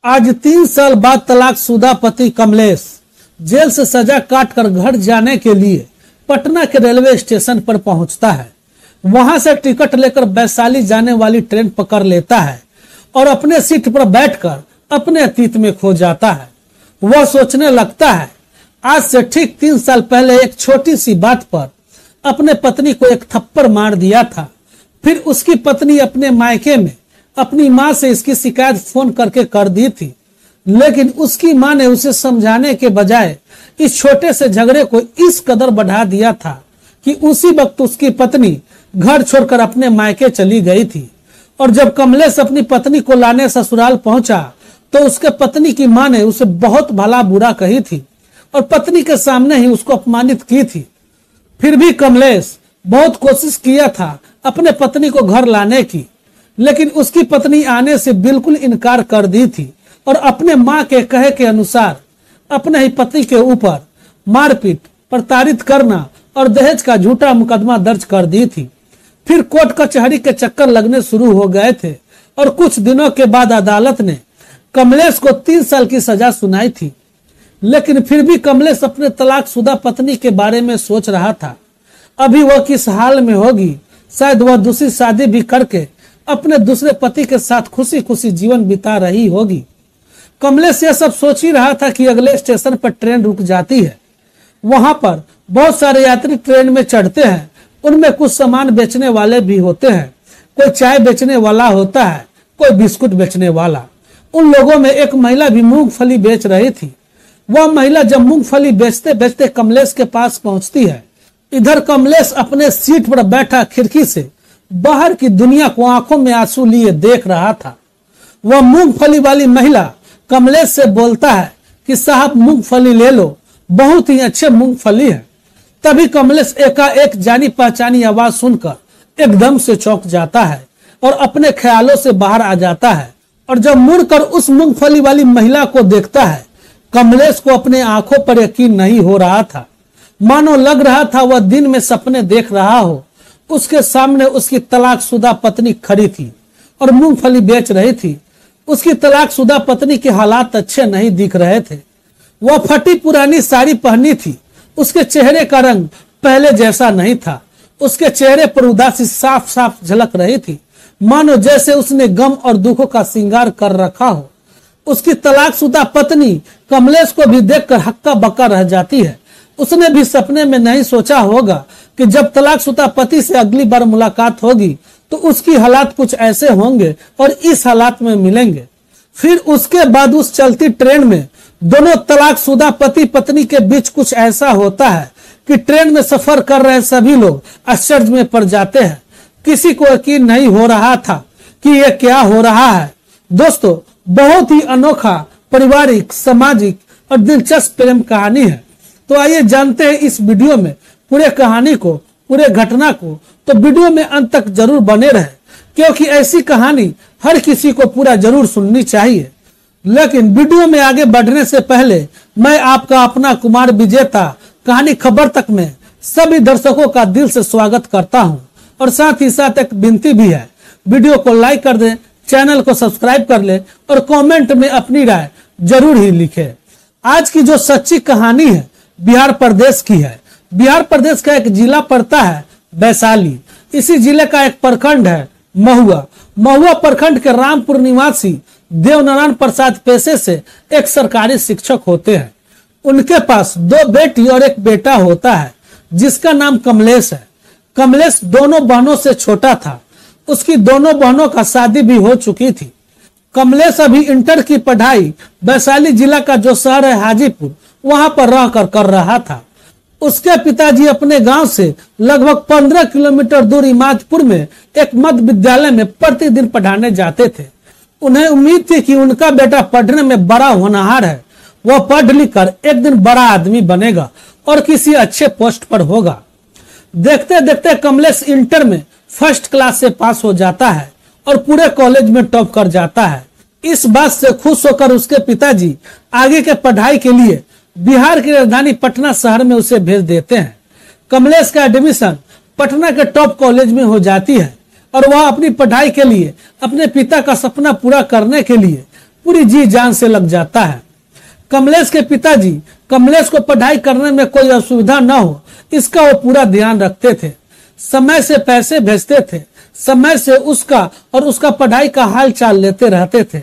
आज 3 साल बाद तलाकशुदा पति कमलेश जेल से सजा काट कर घर जाने के लिए पटना के रेलवे स्टेशन पर पहुंचता है। वहां से टिकट लेकर वैशाली जाने वाली ट्रेन पकड़ लेता है और अपने सीट पर बैठकर अपने अतीत में खो जाता है। वह सोचने लगता है आज से ठीक 3 साल पहले एक छोटी सी बात पर अपने पत्नी को एक थप्पड़ मार दिया था। फिर उसकी पत्नी अपने मायके में अपनी माँ से इसकी शिकायत फोन करके कर दी थी, लेकिन उसकी माँ ने उसे समझाने के बजाय इस छोटे से झगड़े को इस कदर बढ़ा दिया था कि उसी वक्त उसकी पत्नी घर छोड़कर अपने मायके चली गई थी। और जब कमलेश अपनी पत्नी को लाने ससुराल पहुंचा तो उसके पत्नी की माँ ने उसे बहुत भला बुरा कही थी और पत्नी के सामने ही उसको अपमानित की थी। फिर भी कमलेश बहुत कोशिश किया था अपने पत्नी को घर लाने की, लेकिन उसकी पत्नी आने से बिल्कुल इनकार कर दी थी और अपने माँ के कहे के अनुसार अपने ही पति के ऊपर मारपीट, प्रताड़ित करना और दहेज का झूठा मुकदमा दर्ज कर दी थी। फिर कोर्ट कचहरी के चक्कर लगने शुरू हो गए थे और कुछ दिनों के बाद अदालत ने कमलेश को 3 साल की सजा सुनाई थी। लेकिन फिर भी कमलेश अपने तलाकशुदा पत्नी के बारे में सोच रहा था। अभी वह किस हाल में होगी, शायद वह दूसरी शादी भी करके अपने दूसरे पति के साथ खुशी खुशी जीवन बिता रही होगी। कमलेश यह सब सोच ही रहा था कि अगले स्टेशन पर ट्रेन रुक जाती है। वहां पर बहुत सारे यात्री ट्रेन में चढ़ते हैं। उनमें कुछ सामान बेचने वाले भी होते हैं, कोई चाय बेचने वाला होता है, कोई बिस्कुट बेचने वाला। उन लोगों में एक महिला भी मूंगफली बेच रही थी। वह महिला जब मूंगफली बेचते बेचते कमलेश के पास पहुंचती है, इधर कमलेश अपने सीट पर बैठा खिड़की से बाहर की दुनिया को आंखों में आंसू लिए देख रहा था। वह मूंगफली वाली महिला कमलेश से बोलता है कि साहब मूंगफली ले लो, बहुत ही अच्छे मूंगफली है। तभी कमलेश एकाएक जानी पहचानी आवाज सुनकर एकदम से चौंक जाता है और अपने ख्यालों से बाहर आ जाता है। और जब मुड़कर उस मूंगफली वाली महिला को देखता है, कमलेश को अपने आंखों पर यकीन नहीं हो रहा था। मानो लग रहा था वह दिन में सपने देख रहा हो। उसके सामने उसकी तलाकशुदा पत्नी खड़ी थी और मूंगफली बेच रही थी। उसकी तलाकशुदा पत्नी के हालात अच्छे नहीं दिख रहे थे। वह फटी पुरानी साड़ी पहनी थी। उसके चेहरे का रंग पहले जैसा नहीं था। उसके चेहरे पर उदासी साफ साफ झलक रही थी, मानो जैसे उसने गम और दुखों का श्रृंगार कर रखा हो। उसकी तलाकशुदा पत्नी कमलेश को भी देखकर हक्का बक्का रह जाती है। उसने भी सपने में नहीं सोचा होगा कि जब तलाकशुदा पति से अगली बार मुलाकात होगी तो उसकी हालात कुछ ऐसे होंगे और इस हालात में मिलेंगे। फिर उसके बाद उस चलती ट्रेन में दोनों तलाकशुदा पति पत्नी के बीच कुछ ऐसा होता है कि ट्रेन में सफर कर रहे सभी लोग आश्चर्य में पड़ जाते हैं। किसी को यकीन नहीं हो रहा था कि यह क्या हो रहा है। दोस्तों, बहुत ही अनोखा, पारिवारिक, सामाजिक और दिलचस्प प्रेम कहानी है। तो आइए जानते हैं इस वीडियो में पूरे कहानी को, पूरे घटना को। तो वीडियो में अंत तक जरूर बने रहे, क्योंकि ऐसी कहानी हर किसी को पूरा जरूर सुननी चाहिए। लेकिन वीडियो में आगे बढ़ने से पहले मैं आपका अपना कुमार विजेता कहानी खबर तक में सभी दर्शकों का दिल से स्वागत करता हूं और साथ ही साथ एक विनती भी है, वीडियो को लाइक कर दें, चैनल को सब्सक्राइब कर ले और कमेंट में अपनी राय जरूर ही लिखें। आज की जो सच्ची कहानी है बिहार प्रदेश की है। बिहार प्रदेश का एक जिला पड़ता है वैशाली। इसी जिले का एक प्रखंड है महुआ। महुआ प्रखंड के रामपुर निवासी देवनारायण प्रसाद पेशे से एक सरकारी शिक्षक होते हैं। उनके पास 2 बेटी और 1 बेटा होता है जिसका नाम कमलेश है। कमलेश दोनों बहनों से छोटा था। उसकी दोनों बहनों का शादी भी हो चुकी थी। कमलेश अभी इंटर की पढ़ाई वैशाली जिला का जो शहर है हाजीपुर, वहां पर रहकर कर रहा था। उसके पिताजी अपने गांव से लगभग 15 किलोमीटर दूर इमादपुर में एक मध्य विद्यालय में प्रतिदिन पढ़ाने जाते थे। उन्हें उम्मीद थी कि उनका बेटा पढ़ने में बड़ा होनहार है, वह पढ़ लिख कर एक दिन बड़ा आदमी बनेगा और किसी अच्छे पोस्ट पर होगा। देखते देखते कमलेश इंटर में फर्स्ट क्लास से पास हो जाता है और पूरे कॉलेज में टॉप कर जाता है। इस बात से खुश होकर उसके पिताजी आगे के पढ़ाई के लिए बिहार की राजधानी पटना शहर में उसे भेज देते हैं। कमलेश का एडमिशन पटना के टॉप कॉलेज में हो जाती है और वह अपनी पढ़ाई के लिए, अपने पिता का सपना पूरा करने के लिए पूरी जी जान से लग जाता है। कमलेश के पिताजी कमलेश को पढ़ाई करने में कोई असुविधा न हो इसका वो पूरा ध्यान रखते थे। समय से पैसे भेजते थे, समय से उसका और उसका पढ़ाई का हाल चाल लेते रहते थे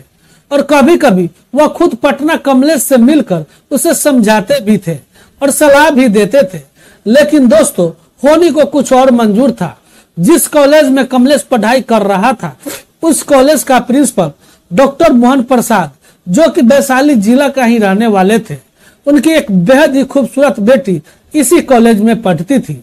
और कभी कभी वह खुद पटना कमलेश से मिलकर उसे समझाते भी थे और सलाह भी देते थे। लेकिन दोस्तों, होनी को कुछ और मंजूर था। जिस कॉलेज में कमलेश पढ़ाई कर रहा था उस कॉलेज का प्रिंसिपल डॉक्टर मोहन प्रसाद, जो कि वैशाली जिला का ही रहने वाले थे, उनकी एक बेहद ही खूबसूरत बेटी इसी कॉलेज में पढ़ती थी।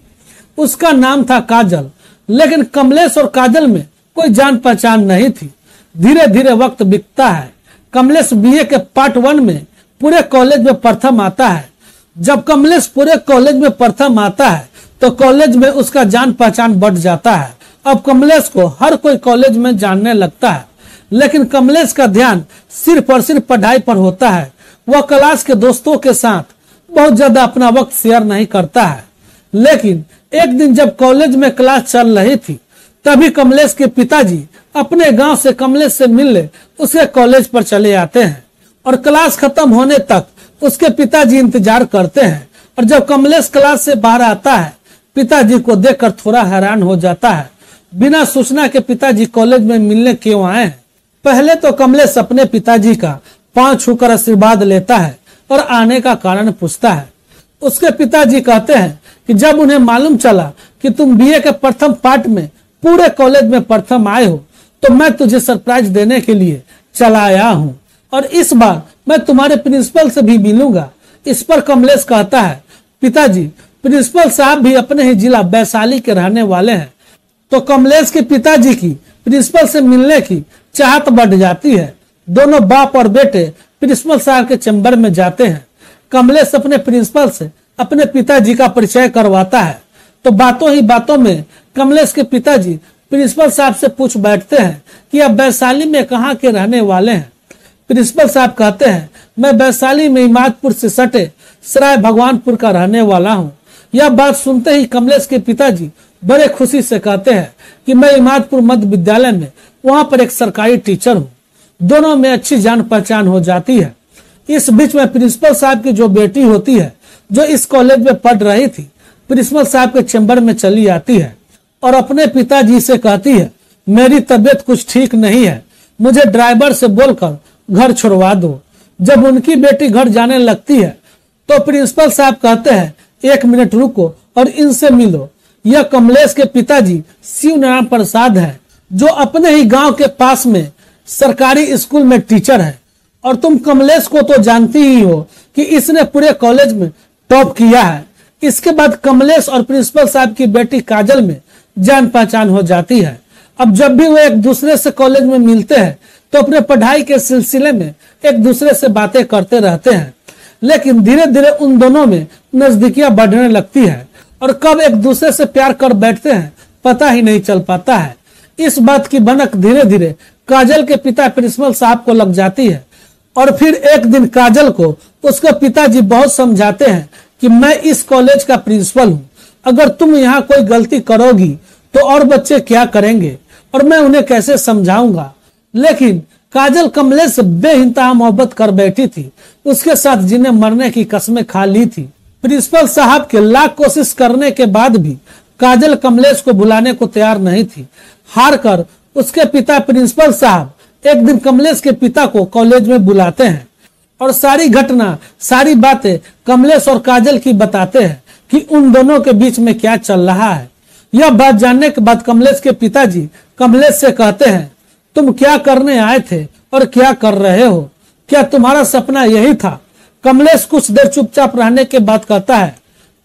उसका नाम था काजल। लेकिन कमलेश और काजल में कोई जान पहचान नहीं थी। धीरे धीरे वक्त बीतता है। कमलेश बीए के पार्ट 1 में पूरे कॉलेज में प्रथम आता है। जब कमलेश पूरे कॉलेज में प्रथम आता है तो कॉलेज में उसका जान पहचान बढ़ जाता है। अब कमलेश को हर कोई कॉलेज में जानने लगता है। लेकिन कमलेश का ध्यान सिर्फ और सिर्फ पढ़ाई पर होता है। वह क्लास के दोस्तों के साथ बहुत ज्यादा अपना वक्त शेयर नहीं करता है। लेकिन एक दिन जब कॉलेज में क्लास चल रही थी तभी कमलेश के पिताजी अपने गांव से कमलेश से मिलने उसके कॉलेज पर चले आते हैं और क्लास खत्म होने तक उसके पिताजी इंतजार करते हैं। और जब कमलेश क्लास से बाहर आता है पिताजी को देखकर थोड़ा हैरान हो जाता है। बिना सूचना के पिताजी कॉलेज में मिलने क्यों आए हैं? पहले तो कमलेश अपने पिताजी का पांव छूकर आशीर्वाद लेता है और आने का कारण पूछता है। उसके पिताजी कहते हैं कि जब उन्हें मालूम चला कि तुम बीए के प्रथम पार्ट में पूरे कॉलेज में प्रथम आए हो तो मैं तुझे सरप्राइज देने के लिए चला आया हूँ और इस बार मैं तुम्हारे प्रिंसिपल से भी मिलूंगा। इस पर कमलेश कहता है, पिताजी, प्रिंसिपल साहब भी अपने ही जिला वैशाली के रहने वाले हैं। तो कमलेश के पिताजी की प्रिंसिपल से मिलने की चाहत बढ़ जाती है। दोनों बाप और बेटे प्रिंसिपल साहब के चैम्बर में जाते हैं। कमलेश अपने प्रिंसिपल से अपने पिताजी का परिचय करवाता है तो बातों ही बातों में कमलेश के पिताजी प्रिंसिपल साहब से पूछ बैठते हैं कि आप वैशाली में कहाँ के रहने वाले हैं। प्रिंसिपल साहब कहते हैं, मैं वैशाली में इमादपुर से सटे सराय भगवानपुर का रहने वाला हूँ। यह बात सुनते ही कमलेश के पिताजी बड़े खुशी से कहते हैं कि मैं इमादपुर मध्य विद्यालय में वहाँ पर एक सरकारी टीचर हूँ। दोनों में अच्छी जान पहचान हो जाती है। इस बीच में प्रिंसिपल साहब की जो बेटी होती है जो इस कॉलेज में पढ़ रही थी प्रिंसिपल साहब के चैम्बर में चली आती है और अपने पिताजी से कहती है, मेरी तबीयत कुछ ठीक नहीं है, मुझे ड्राइवर से बोलकर घर छुड़वा दो। जब उनकी बेटी घर जाने लगती है तो प्रिंसिपल साहब कहते हैं, 1 मिनट रुको और इनसे मिलो। यह कमलेश के पिताजी शिव नारायण प्रसाद है जो अपने ही गांव के पास में सरकारी स्कूल में टीचर है। और तुम कमलेश को तो जानती ही हो कि इसने पूरे कॉलेज में टॉप किया है। इसके बाद कमलेश और प्रिंसिपल साहब की बेटी काजल में जान पहचान हो जाती है। अब जब भी वो एक दूसरे से कॉलेज में मिलते हैं तो अपने पढ़ाई के सिलसिले में एक दूसरे से बातें करते रहते हैं। लेकिन धीरे धीरे उन दोनों में नजदीकियां बढ़ने लगती है और कब एक दूसरे से प्यार कर बैठते हैं पता ही नहीं चल पाता है। इस बात की भनक धीरे धीरे काजल के पिता प्रिंसिपल साहब को लग जाती है और फिर एक दिन काजल को उसके पिताजी बहुत समझाते हैं कि मैं इस कॉलेज का प्रिंसिपल हूँ, अगर तुम यहाँ कोई गलती करोगी तो और बच्चे क्या करेंगे और मैं उन्हें कैसे समझाऊंगा। लेकिन काजल कमलेश से बेइंतहा मोहब्बत कर बैठी थी। उसके साथ जिन्हें मरने की कसमें खा ली थी। प्रिंसिपल साहब के लाख कोशिश करने के बाद भी काजल कमलेश को बुलाने को तैयार नहीं थी। हार कर उसके पिता प्रिंसिपल साहब एक दिन कमलेश के पिता को कॉलेज में बुलाते हैं और सारी घटना, सारी बातें कमलेश और काजल की बताते हैं कि उन दोनों के बीच में क्या चल रहा है। यह बात जानने के बाद कमलेश के पिताजी कमलेश से कहते हैं, तुम क्या करने आए थे और क्या कर रहे हो? क्या तुम्हारा सपना यही था? कमलेश कुछ देर चुपचाप रहने के बाद कहता है,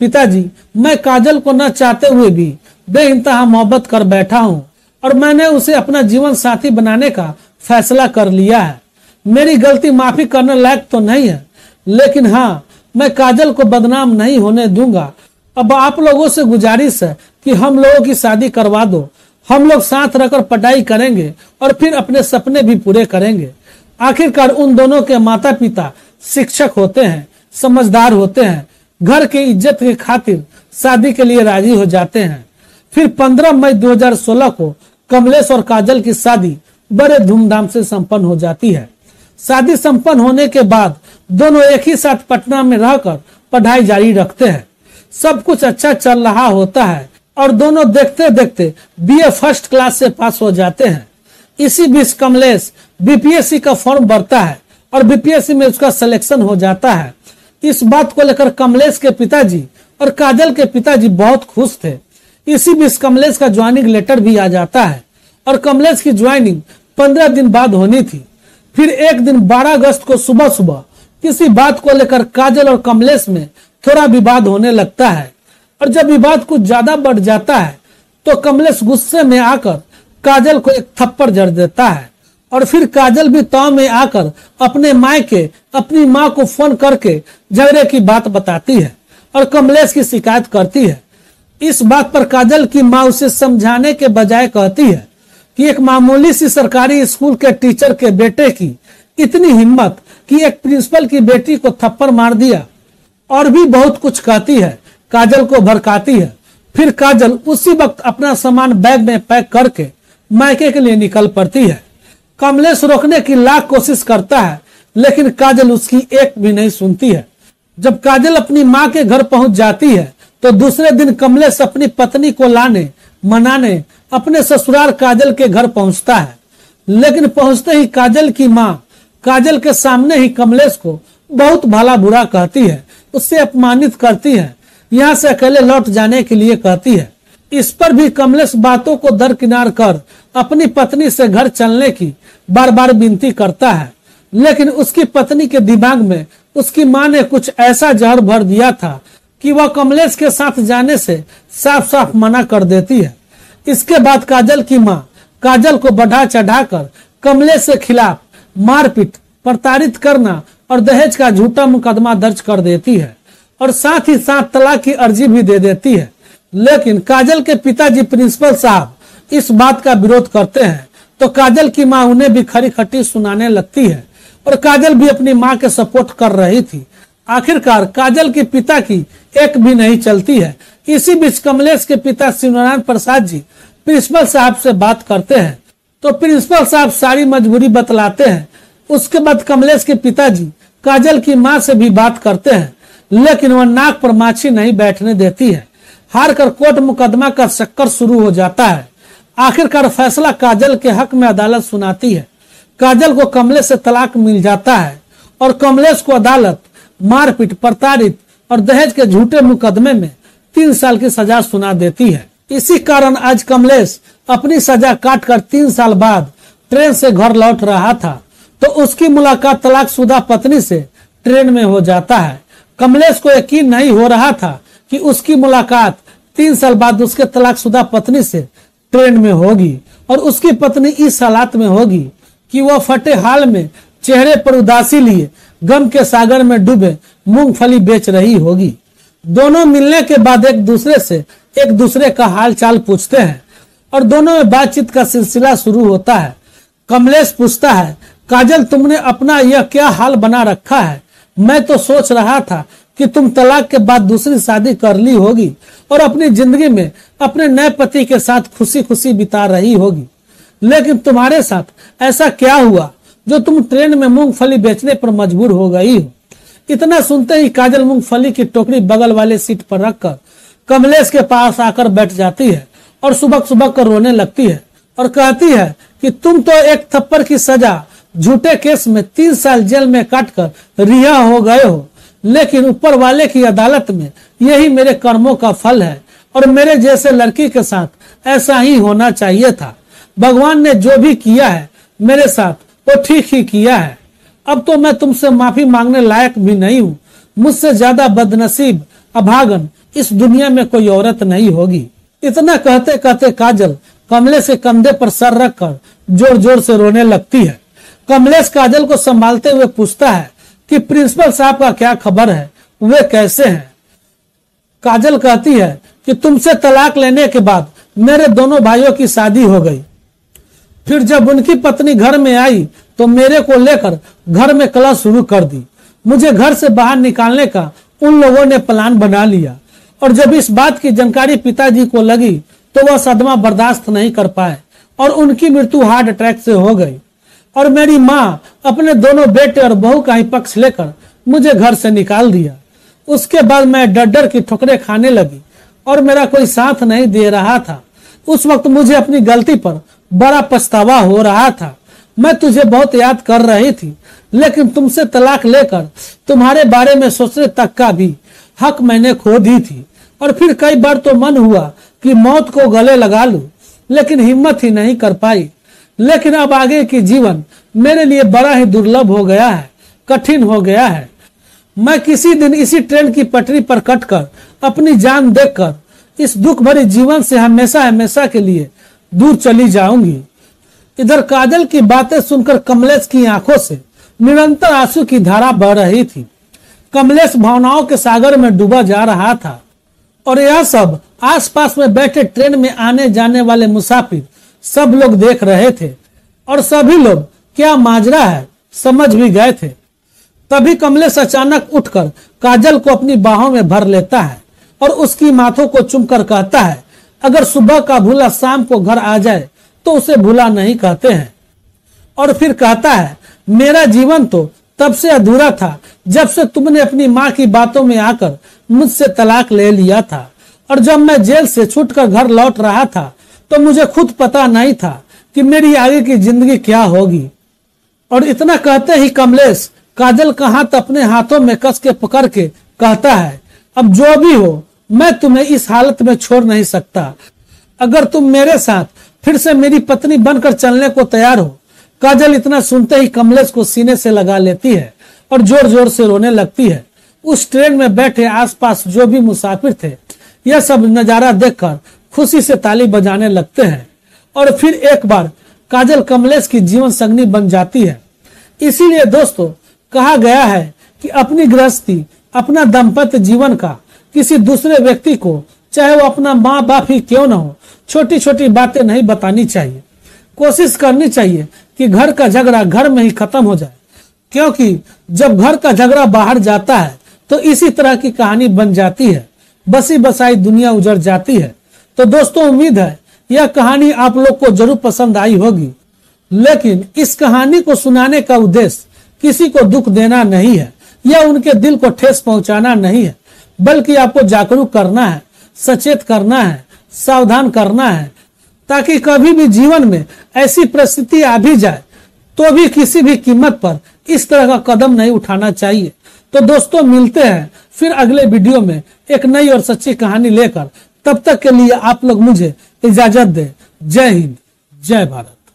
पिताजी, मैं काजल को न चाहते हुए भी बेइंतहा मोहब्बत कर बैठा हूँ और मैंने उसे अपना जीवन साथी बनाने का फैसला कर लिया है। मेरी गलती माफी करने लायक तो नहीं है, लेकिन हाँ, मैं काजल को बदनाम नहीं होने दूंगा। अब आप लोगों से गुजारिश है कि हम लोगों की शादी करवा दो। हम लोग साथ रहकर पढ़ाई करेंगे और फिर अपने सपने भी पूरे करेंगे। आखिरकार उन दोनों के माता पिता शिक्षक होते हैं, समझदार होते हैं, घर की इज्जत की खातिर शादी के लिए राजी हो जाते हैं। फिर 15 मई 2016 को कमलेश और काजल की शादी बड़े धूमधाम से संपन्न हो जाती है। शादी संपन्न होने के बाद दोनों एक ही साथ पटना में रहकर पढ़ाई जारी रखते हैं। सब कुछ अच्छा चल रहा होता है और दोनों देखते देखते बीए फर्स्ट क्लास से पास हो जाते हैं। इसी बीच कमलेश बीपीएससी का फॉर्म भरता है और बीपीएससी में उसका सिलेक्शन हो जाता है। इस बात को लेकर कमलेश के पिताजी और काजल के पिताजी बहुत खुश थे। इसी बीच कमलेश का ज्वाइनिंग लेटर भी आ जाता है और कमलेश की ज्वाइनिंग 15 दिन बाद होनी थी। फिर एक दिन 12 अगस्त को सुबह सुबह किसी बात को लेकर काजल और कमलेश में थोड़ा विवाद होने लगता है और जब विवाद कुछ ज्यादा बढ़ जाता है तो कमलेश गुस्से में आकर काजल को एक थप्पड़ जड़ देता है और फिर काजल भी ताव में आकर अपने मायके अपनी माँ को फोन करके झगड़े की बात बताती है और कमलेश की शिकायत करती है। इस बात पर काजल की माँ उसे समझाने के बजाय कहती है कि एक मामूली सी सरकारी स्कूल के टीचर के बेटे की इतनी हिम्मत कि एक प्रिंसिपल की बेटी को थप्पड़ मार दिया, और भी बहुत कुछ कहती है, काजल को भड़काती है। फिर काजल उसी वक्त अपना सामान बैग में पैक करके मायके के लिए निकल पड़ती है। कमलेश रोकने की लाख कोशिश करता है लेकिन काजल उसकी एक भी नहीं सुनती है। जब काजल अपनी माँ के घर पहुंच जाती है तो दूसरे दिन कमलेश अपनी पत्नी को लाने मनाने अपने ससुराल काजल के घर पहुंचता है, लेकिन पहुंचते ही काजल की माँ काजल के सामने ही कमलेश को बहुत भला बुरा कहती है, उससे अपमानित करती है, यहाँ से अकेले लौट जाने के लिए कहती है। इस पर भी कमलेश बातों को दरकिनार कर अपनी पत्नी से घर चलने की बार बार विनती करता है, लेकिन उसकी पत्नी के दिमाग में उसकी माँ ने कुछ ऐसा जहर भर दिया था कि वह कमलेश के साथ जाने से साफ साफ मना कर देती है। इसके बाद काजल की माँ काजल को बढ़ा चढ़ाकर कमलेश के खिलाफ मारपीट, प्रताड़ित करना और दहेज का झूठा मुकदमा दर्ज कर देती है और साथ ही साथ तलाक की अर्जी भी दे देती है। लेकिन काजल के पिताजी प्रिंसिपल साहब इस बात का विरोध करते हैं तो काजल की माँ उन्हें भी खरी खट्टी सुनाने लगती है और काजल भी अपनी माँ के सपोर्ट कर रही थी। आखिरकार काजल के पिता की एक भी नहीं चलती है। इसी बीच कमलेश के पिता शिवनारायण प्रसाद जी प्रिंसिपल साहब से बात करते हैं तो प्रिंसिपल साहब सारी मजबूरी बतलाते हैं। उसके बाद कमलेश के पिताजी काजल की माँ से भी बात करते हैं, लेकिन वह नाक पर माछी नहीं बैठने देती है। हार कर कोर्ट मुकदमा का चक्कर शुरू हो जाता है। आखिरकार फैसला काजल के हक में अदालत सुनाती है। काजल को कमलेश से तलाक मिल जाता है और कमलेश को अदालत मारपीट, प्रताड़ित और दहेज के झूठे मुकदमे में 3 साल की सजा सुना देती है। इसी कारण आज कमलेश अपनी सजा काटकर 3 साल बाद ट्रेन से घर लौट रहा था तो उसकी मुलाकात तलाकशुदा पत्नी से ट्रेन में हो जाता है। कमलेश को यकीन नहीं हो रहा था कि उसकी मुलाकात 3 साल बाद उसके तलाकशुदा पत्नी से ट्रेन में होगी और उसकी पत्नी इस हालात में होगी कि वह फटे हाल में चेहरे पर उदासी लिए गम के सागर में डूबे मूंगफली बेच रही होगी। दोनों मिलने के बाद एक दूसरे का हाल चाल पूछते हैं और दोनों में बातचीत का सिलसिला शुरू होता है। कमलेश पूछता है, काजल तुमने अपना यह क्या हाल बना रखा है? मैं तो सोच रहा था कि तुम तलाक के बाद दूसरी शादी कर ली होगी और अपनी जिंदगी में अपने नए पति के साथ खुशी खुशी बिता रही होगी, लेकिन तुम्हारे साथ ऐसा क्या हुआ जो तुम ट्रेन में मूंगफली बेचने पर मजबूर हो गई हो? इतना सुनते ही काजल मूंगफली की टोकरी बगल वाले सीट पर रखकर कमलेश के पास आकर बैठ जाती है और सुबह सुबह कर रोने लगती है और कहती है कि तुम तो एक थप्पड़ की सजा झूठे केस में 3 साल जेल में काटकर रिहा हो गए हो, लेकिन ऊपर वाले की अदालत में यही मेरे कर्मों का फल है और मेरे जैसे लड़की के साथ ऐसा ही होना चाहिए था। भगवान ने जो भी किया है मेरे साथ वो ठीक ही किया है। अब तो मैं तुमसे माफी मांगने लायक भी नहीं हूँ। मुझसे ज्यादा बदनसीब अभागन इस दुनिया में कोई औरत नहीं होगी। इतना कहते कहते काजल कमलेश के कंधे पर सर रखकर जोर जोर से रोने लगती है। कमलेश काजल को संभालते हुए पूछता है कि प्रिंसिपल साहब का क्या खबर है, वे कैसे हैं? काजल कहती है कि तुमसे तलाक लेने के बाद मेरे दोनों भाइयों की शादी हो गई। फिर जब उनकी पत्नी घर में आई तो मेरे को लेकर घर में कलह शुरू कर दी। मुझे घर से बाहर निकालने का उन लोगों ने प्लान बना लिया और जब इस बात की जानकारी पिताजी को लगी तो वह सदमा बर्दाश्त नहीं कर पाए और उनकी मृत्यु हार्ट अटैक से हो गई। और मेरी माँ अपने दोनों बेटे और बहू का ही पक्ष लेकर मुझे घर से निकाल दिया। उसके बाद मैं डर डर की ठोकरें खाने लगी और मेरा कोई साथ नहीं दे रहा था। उस वक्त मुझे अपनी गलती पर बड़ा पछतावा हो रहा था। मैं तुझे बहुत याद कर रही थी, लेकिन तुमसे तलाक लेकर तुम्हारे बारे में सोचने तक का भी हक मैंने खो दी थी। और फिर कई बार तो मन हुआ कि मौत को गले लगा लूं, लेकिन हिम्मत ही नहीं कर पाई। लेकिन अब आगे की जीवन मेरे लिए बड़ा ही दुर्लभ हो गया है, कठिन हो गया है। मैं किसी दिन इसी ट्रेन की पटरी पर कटकर अपनी जान देखकर इस दुख भरे जीवन से हमेशा हमेशा के लिए दूर चली जाऊंगी। इधर काजल की बातें सुनकर कमलेश की आंखों से निरंतर आंसू की धारा बह रही थी। कमलेश भावनाओं के सागर में डूबा जा रहा था और यह सब आसपास में बैठे ट्रेन में आने जाने वाले मुसाफिर सब लोग देख रहे थे और सभी लोग क्या माजरा है समझ भी गए थे। तभी कमलेश अचानक उठकर काजल को अपनी बाहों में भर लेता है और उसकी माथों को चूमकर कहता है, अगर सुबह का भूला शाम को घर आ जाए तो उसे भूला नहीं कहते हैं। और फिर कहता है, मेरा जीवन तो तब से अधूरा था जब से तुमने अपनी माँ की बातों में आकर मुझसे तलाक ले लिया था। और जब मैं जेल से छूटकर घर लौट रहा था तो मुझे खुद पता नहीं था कि मेरी आगे की जिंदगी क्या होगी। और इतना कहते ही कमलेश काजल का हाथ अपने हाथों में कस के पकड़ के कहता है, अब जो भी हो मैं तुम्हें इस हालत में छोड़ नहीं सकता। अगर तुम मेरे साथ फिर से मेरी पत्नी बनकर चलने को तैयार हो। काजल इतना सुनते ही कमलेश को सीने से लगा लेती है और जोर जोर से रोने लगती है। उस ट्रेन में बैठे आसपास जो भी मुसाफिर थे यह सब नजारा देखकर खुशी से ताली बजाने लगते हैं। और फिर एक बार काजल कमलेश की जीवन संगनी बन जाती है। इसीलिए दोस्तों कहा गया है कि अपनी गृहस्थी अपना दाम्पत्य जीवन का किसी दूसरे व्यक्ति को, चाहे वो अपना माँ बाप ही क्यों न हो, छोटी छोटी बातें नहीं बतानी चाहिए। कोशिश करनी चाहिए कि घर का झगड़ा घर में ही खत्म हो जाए, क्योंकि जब घर का झगड़ा बाहर जाता है तो इसी तरह की कहानी बन जाती है, बसी बसाई दुनिया उजड़ जाती है। तो दोस्तों उम्मीद है यह कहानी आप लोग को जरूर पसंद आई होगी, लेकिन इस कहानी को सुनाने का उद्देश्य किसी को दुख देना नहीं है या उनके दिल को ठेस पहुंचाना नहीं है, बल्कि आपको जागरूक करना है, सचेत करना है, सावधान करना है, ताकि कभी भी जीवन में ऐसी परिस्थिति आ भी जाए तो भी किसी भी कीमत पर इस तरह का कदम नहीं उठाना चाहिए। तो दोस्तों मिलते हैं फिर अगले वीडियो में एक नई और सच्ची कहानी लेकर। तब तक के लिए आप लोग मुझे इजाजत दें। जय हिंद, जय भारत।